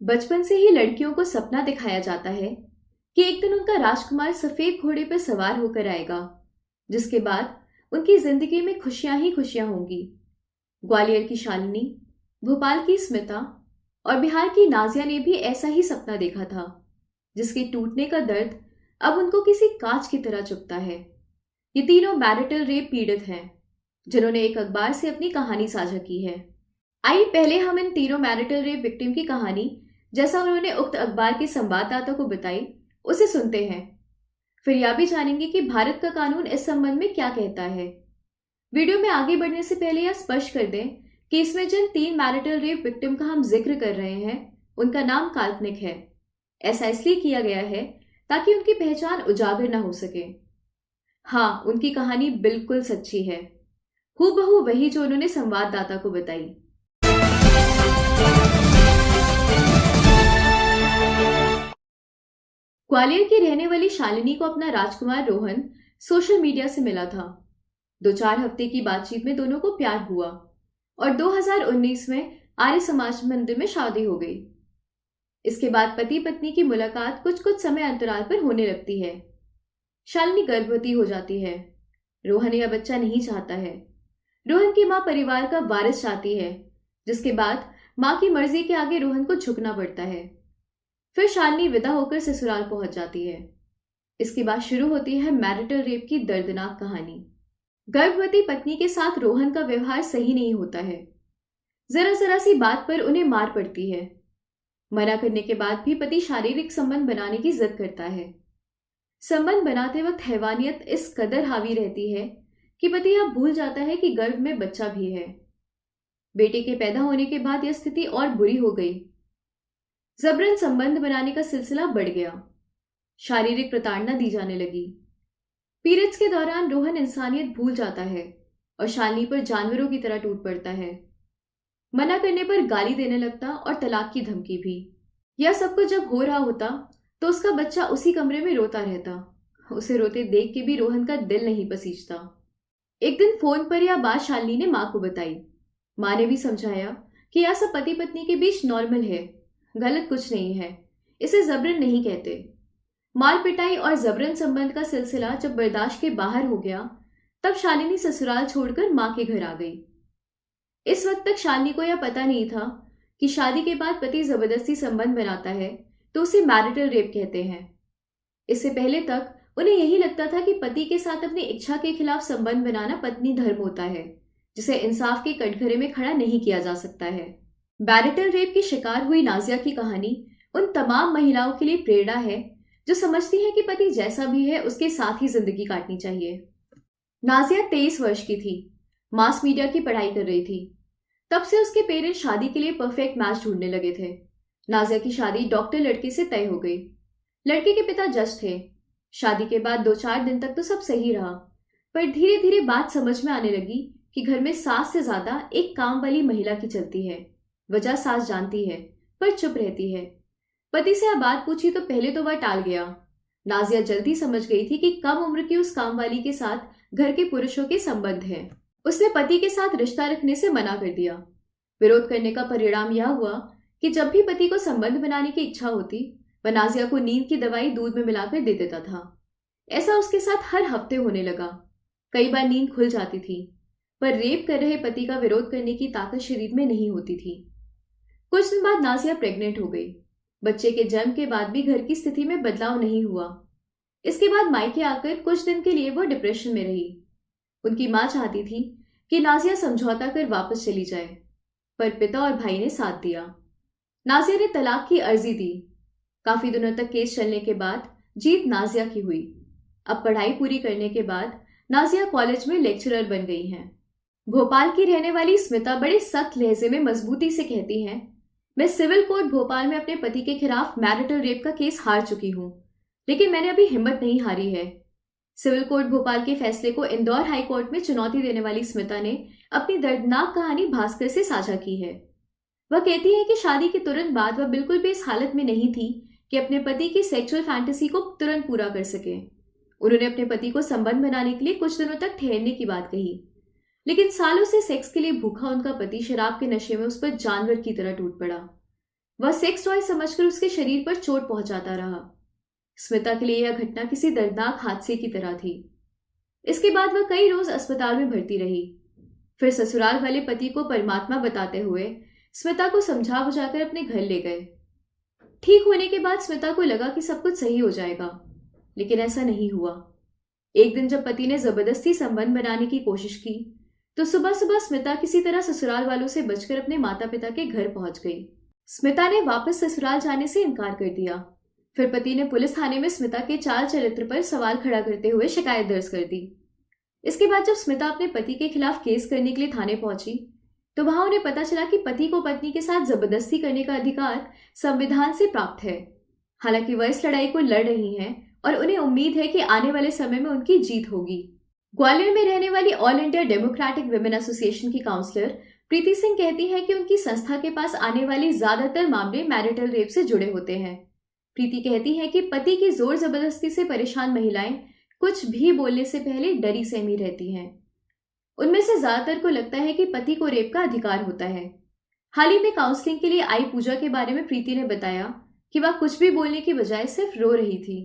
बचपन से ही लड़कियों को सपना दिखाया जाता है कि एक दिन उनका राजकुमार सफेद घोड़े पर सवार होकर आएगा, जिसके बाद उनकी जिंदगी में खुशियां ही खुशियां होंगी। ग्वालियर की शालिनी, भोपाल की स्मिता और बिहार की नाजिया ने भी ऐसा ही सपना देखा था, जिसके टूटने का दर्द अब उनको किसी कांच की तरह चुभता है। ये तीनों मैरिटल रेप पीड़ित हैं, जिन्होंने एक अखबार से अपनी कहानी साझा की है। आइए पहले हम इन तीनों मैरिटल रेप विक्टिम की कहानी, जैसा उन्होंने उक्त अखबार के संवाददाता को बताई, उसे सुनते हैं। फिर यह भी जानेंगे कि भारत का कानून इस संबंध में क्या कहता है। वीडियो में आगे बढ़ने से पहले यह स्पष्ट कर दें कि इसमें जिन 3 मैरिटल रेप विक्टिम का हम जिक्र कर रहे हैं, उनका नाम काल्पनिक है। ऐसा इसलिए किया गया है ताकि उनकी पहचान उजागर न हो सके। हाँ, उनकी कहानी बिल्कुल सच्ची है, हूबहू वही जो उन्होंने संवाददाता को बताई। ग्वालियर की रहने वाली शालिनी को अपना राजकुमार रोहन सोशल मीडिया से मिला था। 2-4 हफ्ते की बातचीत में दोनों को प्यार हुआ और 2019 में आर्य समाज मंदिर में शादी हो गई। इसके बाद पति पत्नी की मुलाकात कुछ कुछ समय अंतराल पर होने लगती है। शालिनी गर्भवती हो जाती है। रोहन यह बच्चा नहीं चाहता है। रोहन की मां परिवार का वारिस चाहती है, जिसके बाद मां की मर्जी के आगे रोहन को झुकना पड़ता है। फिर शालिनी विदा होकर ससुराल पहुंच जाती है। इसके बाद शुरू होती है मैरिटल रेप की दर्दनाक कहानी। गर्भवती पत्नी के साथ रोहन का व्यवहार सही नहीं होता है। जरा जरा सी बात पर उन्हें मार पड़ती है। मना करने के बाद भी पति शारीरिक संबंध बनाने की जिद करता है। संबंध बनाते वक्त हैवानियत इस कदर हावी रहती है कि पति यह भूल जाता है कि गर्भ में बच्चा भी है। बेटे के पैदा होने के बाद यह स्थिति और बुरी हो गई। जबरन संबंध बनाने का सिलसिला बढ़ गया। शारीरिक प्रताड़ना दी जाने लगी। पीरियड्स के दौरान रोहन इंसानियत भूल जाता है और शालिनी पर जानवरों की तरह टूट पड़ता है। मना करने पर गाली देने लगता और तलाक की धमकी भी। यह सब कुछ जब हो रहा होता तो उसका बच्चा उसी कमरे में रोता रहता। उसे रोते देख के भी रोहन का दिल नहीं पसीजता। एक दिन फोन पर यह बात शालिनी ने मां को बताई। मां ने भी समझाया कि यह सब पति पत्नी के बीच नॉर्मल है, गलत कुछ नहीं है, इसे जबरन नहीं कहते। मार पिटाई और जबरन संबंध का सिलसिला जब बर्दाश्त के बाहर हो गया, तब शालिनी ससुराल छोड़कर मां के घर आ गई। इस वक्त तक शालिनी को यह पता नहीं था कि शादी के बाद पति जबरदस्ती संबंध बनाता है तो उसे मैरिटल रेप कहते हैं। इससे पहले तक उन्हें यही लगता था कि पति के साथ अपनी इच्छा के खिलाफ संबंध बनाना पत्नी धर्म होता है, जिसे इंसाफ के कटघरे में खड़ा नहीं किया जा सकता है। मैरिटल रेप की शिकार हुई नाजिया की कहानी उन तमाम महिलाओं के लिए प्रेरणा है जो समझती हैं कि पति जैसा भी है उसके साथ ही जिंदगी काटनी चाहिए। नाजिया 23 वर्ष की थी, मास मीडिया की पढ़ाई कर रही थी। तब से उसके पेरेंट्स शादी के लिए परफेक्ट मैच ढूंढने लगे थे। नाजिया की शादी डॉक्टर लड़के से तय हो गई। लड़के के पिता जज थे। शादी के बाद 2-4 दिन तक तो सब सही रहा, पर धीरे धीरे बात समझ में आने लगी कि घर में सास से ज्यादा एक काम वाली महिला की चलती है। वजह सास जानती है पर चुप रहती है। पति से यह बात पूछी तो पहले तो वह टाल गया। नाजिया जल्दी समझ गई थी कि कम उम्र की उस कामवाली के साथ घर के पुरुषों के संबंध हैं। उसने पति के साथ रिश्ता रखने से मना कर दिया। विरोध करने का परिणाम यह हुआ कि जब भी पति को संबंध बनाने की इच्छा होती, वह नाजिया को नींद की दवाई दूध में मिलाकर दे देता था। ऐसा उसके साथ हर हफ्ते होने लगा। कई बार नींद खुल जाती थी, पर रेप कर रहे पति का विरोध करने की ताकत शरीर में नहीं होती थी। कुछ दिन बाद नाजिया प्रेग्नेंट हो गई। बच्चे के जन्म के बाद भी घर की स्थिति में बदलाव नहीं हुआ। इसके बाद मायके आकर कुछ दिन के लिए वो डिप्रेशन में रही। उनकी मां चाहती थी कि नाजिया समझौता कर वापस चली जाए, पर पिता और भाई ने साथ दिया। नाजिया ने तलाक की अर्जी दी। काफी दिनों तक केस चलने के बाद जीत नाजिया की हुई। अब पढ़ाई पूरी करने के बाद नाजिया कॉलेज में लेक्चरर बन गई हैं। भोपाल की रहने वाली स्मिता बड़े सख्त लहजे में मजबूती से कहती हैं, मैं सिविल कोर्ट भोपाल में अपने पति के खिलाफ मैरिटल रेप का केस हार चुकी हूं, लेकिन मैंने अभी हिम्मत नहीं हारी है। सिविल कोर्ट भोपाल के फैसले को इंदौर हाई कोर्ट में चुनौती देने वाली स्मिता ने अपनी दर्दनाक कहानी भास्कर से साझा की है। वह कहती है कि शादी के तुरंत बाद वह बिल्कुल भी इस हालत में नहीं थी कि अपने पति की सेक्सुअल फैंटेसी को तुरंत पूरा कर सके। उन्होंने अपने पति को संबंध बनाने के लिए कुछ दिनों तक ठहरने की बात कही, लेकिन सालों से सेक्स के लिए भूखा उनका पति शराब के नशे में उस पर जानवर की तरह टूट पड़ा। वह सेक्स टॉय समझकर उसके शरीर पर चोट पहुंचाता रहा। स्मिता के लिए यह घटना किसी दर्दनाक हादसे की तरह थी। इसके बाद वह कई रोज अस्पताल में भर्ती रही। फिर ससुराल वाले पति को परमात्मा बताते हुए स्मिता को समझा बुझाकर अपने घर ले गए। ठीक होने के बाद स्मिता को लगा कि सब कुछ सही हो जाएगा, लेकिन ऐसा नहीं हुआ। एक दिन जब पति ने जबरदस्ती संबंध बनाने की कोशिश की तो सुबह सुबह स्मिता किसी तरह ससुराल वालों से बचकर अपने माता पिता के घर पहुंच गई। स्मिता ने वापस ससुराल जाने से इनकार कर दिया। फिर पति ने पुलिस थाने में स्मिता के चाल चरित्र पर सवाल खड़ा करते हुए शिकायत दर्ज कर दी। इसके बाद जब स्मिता अपने पति के खिलाफ केस करने के लिए थाने पहुंची तो वहां उन्हें पता चला कि पति को पत्नी के साथ जबरदस्ती करने का अधिकार संविधान से प्राप्त है। हालांकि वह इस लड़ाई को लड़ रही हैं और उन्हें उम्मीद है कि आने वाले समय में उनकी जीत होगी। ग्वालियर में रहने वाली all India democratic women association की काउंसलर प्रीति सिंह कहती है कि उनकी संस्था के पास आने वाले ज्यादातर मामले मैरिटल रेप से जुड़े होते हैं। प्रीति कहती है कि पति की जोर जबरदस्ती से परेशान महिलाएं कुछ भी बोलने से पहले डरी सहमी रहती हैं। उनमें से ज्यादातर को लगता है कि पति को रेप का अधिकार होता है। हाल ही में काउंसलिंग के लिए आई पूजा के बारे में प्रीति ने बताया कि वह कुछ भी बोलने की बजाय सिर्फ रो रही थी।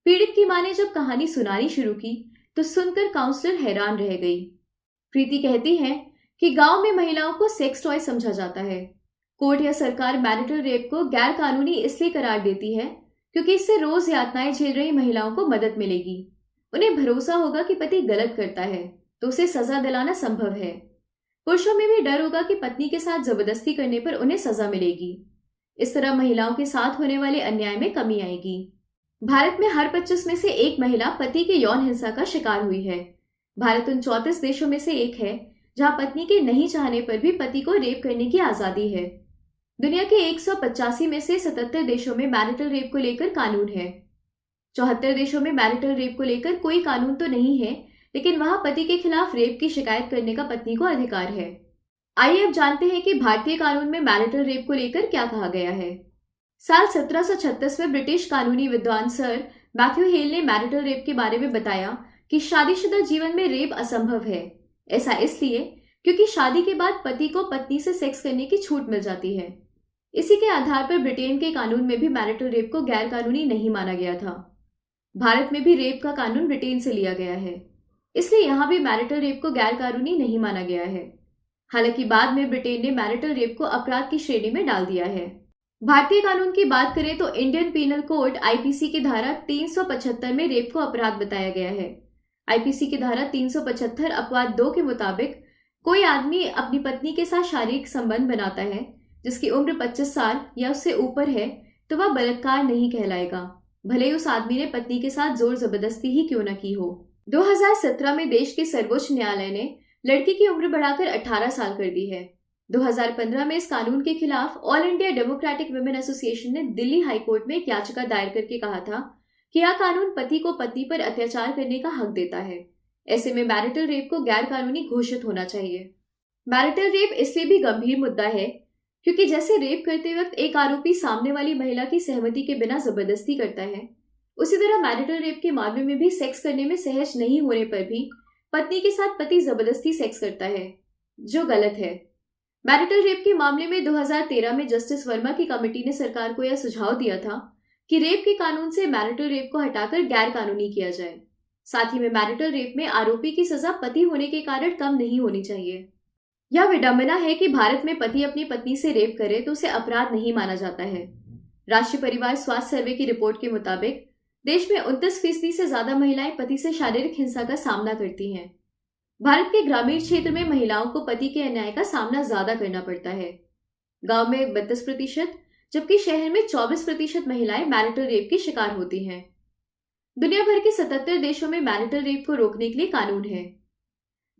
पीड़ित की मां ने जब कहानी सुनानी शुरू की तो सुनकर काउंसलर हैरान रह गई। प्रीति कहती है कि गांव में महिलाओं को सेक्स टॉय समझा जाता है। कोर्ट या सरकार मैरिटल रेप को गैर कानूनी इसलिए करार देती है क्योंकि इससे रोज यातनाएं झेल रही महिलाओं को मदद मिलेगी। उन्हें भरोसा होगा कि पति गलत करता है तो उसे सजा दिलाना संभव है। पुरुषों में भी डर होगा कि पत्नी के साथ जबरदस्ती करने पर उन्हें सजा मिलेगी। इस तरह महिलाओं के साथ होने वाले अन्याय में कमी आएगी। भारत में हर 25 में से एक महिला पति के यौन हिंसा का शिकार हुई है। भारत उन 34 देशों में से एक है जहां पत्नी के नहीं चाहने पर भी पति को रेप करने की आजादी है। दुनिया के 185 में से 77 देशों में मैरिटल रेप को लेकर कानून है। 74 देशों में मैरिटल रेप को लेकर कोई कानून तो नहीं है, लेकिन वहां पति के खिलाफ रेप की शिकायत करने का पत्नी को अधिकार है। आइए अब जानते हैं कि भारतीय कानून में मैरिटल रेप को लेकर क्या कहा गया है। साल 1736 में ब्रिटिश कानूनी विद्वान सर मैथ्यू हेल ने मैरिटल रेप के बारे में बताया कि शादीशुदा जीवन में रेप असंभव है। ऐसा इसलिए क्योंकि शादी के बाद पति को पत्नी से सेक्स करने की छूट मिल जाती है। इसी के आधार पर ब्रिटेन के कानून में भी मैरिटल रेप को गैर कानूनी नहीं माना गया था। भारत में भी रेप का कानून ब्रिटेन से लिया गया है, इसलिए यहां भी मैरिटल रेप को गैर कानूनी नहीं माना गया है। हालांकि बाद में ब्रिटेन ने मैरिटल रेप को अपराध की श्रेणी में डाल दिया है। भारतीय कानून की बात करें तो इंडियन पीनल कोड आईपीसी की धारा 375 में रेप को अपराध बताया गया है। आईपीसी की धारा 375 अपवाद 2 के मुताबिक कोई आदमी अपनी पत्नी के साथ शारीरिक संबंध बनाता है जिसकी उम्र 25 साल या उससे ऊपर है तो वह बलात्कार नहीं कहलाएगा, भले ही उस आदमी ने पत्नी के साथ जोर जबरदस्ती ही क्यों न की हो। 2017 में देश के सर्वोच्च न्यायालय ने लड़की की उम्र बढ़ाकर 18 साल कर दी है। 2015 में इस कानून के खिलाफ all India democratic women association ने दिल्ली हाई कोर्ट में एक याचिका दायर करके कहा था कि यह कानून पति को पत्नी पर अत्याचार करने का हक देता है। ऐसे में मैरिटल रेप को गैर कानूनी घोषित होना चाहिए। मैरिटल रेप इसलिए भी गंभीर मुद्दा है क्योंकि जैसे रेप करते वक्त एक आरोपी सामने वाली महिला की सहमति के बिना जबरदस्ती करता है, उसी तरह मैरिटल रेप के मामले में भी सेक्स करने में सहज नहीं होने पर भी पत्नी के साथ पति जबरदस्ती सेक्स करता है, जो गलत है। मैरिटल रेप के मामले में 2013 में जस्टिस वर्मा की कमेटी ने सरकार को यह सुझाव दिया था कि रेप के कानून से मैरिटल रेप को हटाकर गैर कानूनी किया जाए। साथ ही में मैरिटल रेप में आरोपी की सजा पति होने के कारण कम नहीं होनी चाहिए। यह विडंबना है कि भारत में पति अपनी पत्नी से रेप करे तो उसे अपराध नहीं माना जाता है। राष्ट्रीय परिवार स्वास्थ्य सर्वे की रिपोर्ट के मुताबिक देश में 29% से ज्यादा महिलाएं पति से शारीरिक हिंसा का सामना करती हैं। भारत के ग्रामीण क्षेत्र में महिलाओं को पति के अन्याय का सामना ज्यादा करना पड़ता है। गांव में 32%, जबकि शहर में 24% महिलाएं मैरिटल रेप की शिकार होती हैं। दुनिया भर के 77 देशों में मैरिटल रेप को रोकने के लिए कानून है।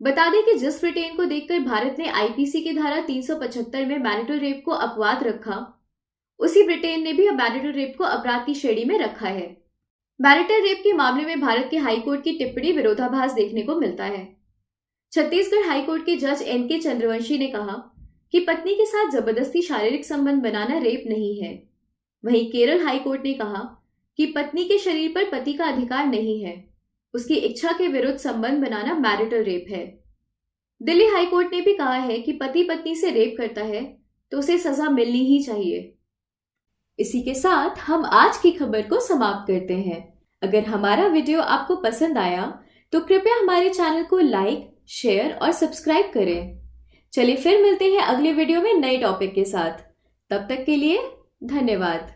बता दें कि जिस ब्रिटेन को देखकर भारत ने आईपीसी की धारा 375 में मैरिटल रेप को अपवाद रखा, उसी ब्रिटेन ने भी अब मैरिटल रेप को अपराध की श्रेणी में रखा है। मैरिटल रेप के मामले में भारत के हाईकोर्ट की टिप्पणी विरोधाभास देखने को मिलता है। छत्तीसगढ़ हाईकोर्ट के जज एनके चंद्रवंशी ने कहा कि पत्नी के साथ जबरदस्ती शारीरिक संबंध बनाना रेप नहीं है। वहीं केरल हाईकोर्ट ने कहा कि पत्नी के शरीर पर पति का अधिकार नहीं है, उसकी इच्छा के विरुद्ध संबंध बनाना मैरिटल रेप है। दिल्ली हाईकोर्ट ने भी कहा है कि पति पत्नी से रेप करता है तो उसे सजा मिलनी ही चाहिए। इसी के साथ हम आज की खबर को समाप्त करते हैं। अगर हमारा वीडियो आपको पसंद आया तो कृपया हमारे चैनल को लाइक, शेयर और सब्सक्राइब करें। चलिए फिर मिलते हैं अगले वीडियो में नए टॉपिक के साथ। तब तक के लिए धन्यवाद।